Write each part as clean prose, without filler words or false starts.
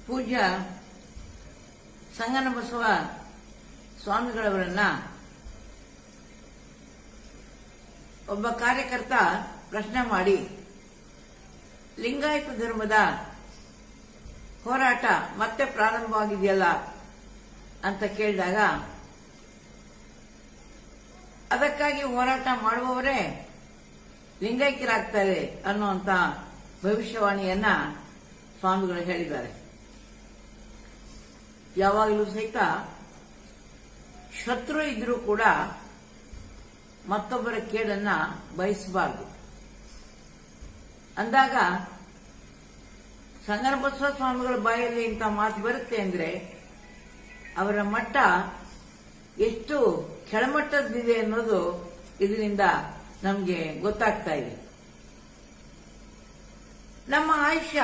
ಪೂಜ್ಯ ಸಂಗನ ಬಸವ ಸ್ವಾಮಿಗಳವರನ್ನ ಒಬ್ಬ ಕಾರ್ಯಕರ್ತ ಪ್ರಶ್ನೆ ಮಾಡಿ ಲಿಂಗಾಯತ ಧರ್ಮದ ಹೋರಾಟ ಮತ್ತೆ ಪ್ರಾರಂಭವಾಗಿದೆಯಲ್ಲ ಅಂತ ಕೇಳಿದಾಗ ಅದಕ್ಕಾಗಿ ಹೋರಾಟ ಮಾಡುವವರೇ ಲಿಂಗೈಕ್ಯರಾಗ್ತಾರೆ ಅನ್ನುವಂತ ಭವಿಷ್ಯವಾಣಿಯನ್ನ ಸ್ವಾಮಿಗಳು ಹೇಳಿದ್ದಾರೆ. ಯಾವಾಗಲೂ ಸಹಿತ ಶತ್ರು ಇದ್ರೂ ಕೂಡ ಮತ್ತೊಬ್ಬರ ಕೇಡನ್ನ ಬಯಸಬಾರದು ಅಂದಾಗ ಸಂಗನ ಬಸವ ಸ್ವಾಮಿಗಳ ಬಾಯಲ್ಲಿ ಇಂಥ ಮಾತು ಬರುತ್ತೆ ಅಂದ್ರೆ ಅವರ ಮಟ್ಟ ಎಷ್ಟು ಕೆಳಮಟ್ಟದ್ದಿದೆ ಅನ್ನೋದು ಇದರಿಂದ ನಮಗೆ ಗೊತ್ತಾಗ್ತಾ ಇದೆ. ನಮ್ಮ ಆಯುಷ್ಯ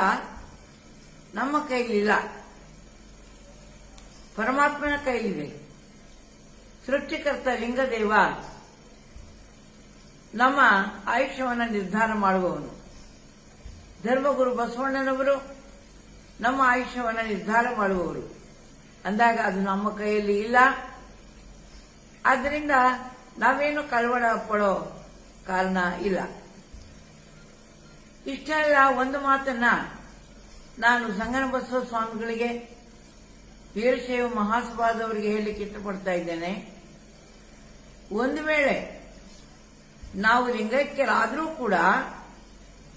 ನಮ್ಮ ಕೈಲಿಲ್ಲ, ಪರಮಾತ್ಮನ ಕೈಲಿದೆ. ಸೃಷ್ಟಿಕರ್ತ ಲಿಂಗದೇವ ನಮ್ಮ ಆಯುಷ್ಯವನ್ನು ನಿರ್ಧಾರ ಮಾಡುವವನು. ಧರ್ಮಗುರು ಬಸವಣ್ಣನವರು ನಮ್ಮ ಆಯುಷ್ಯವನ್ನು ನಿರ್ಧಾರ ಮಾಡುವವರು ಅಂದಾಗ ಅದು ನಮ್ಮ ಕೈಯಲ್ಲಿ ಇಲ್ಲ. ಆದ್ದರಿಂದ ನಾವೇನು ಕಳವಳ ಪಡೋ ಕಾರಣ ಇಲ್ಲ. ಇಷ್ಟೆಲ್ಲ ಒಂದು ಮಾತನ್ನ ನಾನು ಸಂಗನ ಬಸವ ಸ್ವಾಮಿಗಳಿಗೆ, ವೀರಶೈವ ಮಹಾಸಭಾದವರಿಗೆ ಹೇಳಲಿಕ್ಕೆ ಇಷ್ಟಪಡ್ತಾ ಇದ್ದೇನೆ. ಒಂದು ವೇಳೆ ನಾವು ಲಿಂಗೈಕ್ಯರಾದರೂ ಕೂಡ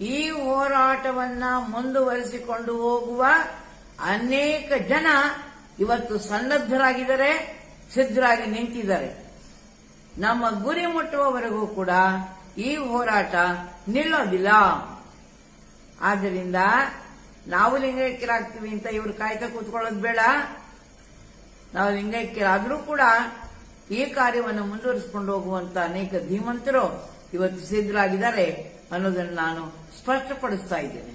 ಈ ಹೋರಾಟವನ್ನ ಮುಂದುವರಿಸಿಕೊಂಡು ಹೋಗುವ ಅನೇಕ ಜನ ಇವತ್ತು ಸನ್ನದ್ಧರಾಗಿದ್ದಾರೆ, ಸಿದ್ಧರಾಗಿ ನಿಂತಿದ್ದಾರೆ. ನಮ್ಮ ಗುರಿ ಮುಟ್ಟುವವರೆಗೂ ಕೂಡ ಈ ಹೋರಾಟ ನಿಲ್ಲೋದಿಲ್ಲ. ಆದ್ದರಿಂದ ನಾವು ಲಿಂಗೈಕ್ಯರಾಗ್ತೀವಿ ಅಂತ ಇವರು ಕಾಯ್ತಾ ಕೂತ್ಕೊಳ್ಳೋದು ಬೇಡ. ನಾವು ಲಿಂಗೈಕ್ಯರಾದರೂ ಕೂಡ ಈ ಕಾರ್ಯವನ್ನು ಮುಂದುವರಿಸಿಕೊಂಡು ಹೋಗುವಂತ ಅನೇಕ ಧೀಮಂತರು ಇವತ್ತು ಸಿದ್ಧರಾಗಿದ್ದಾರೆ ಅನ್ನೋದನ್ನು ನಾನು ಸ್ಪಷ್ಟಪಡಿಸ್ತಾ ಇದ್ದೇನೆ.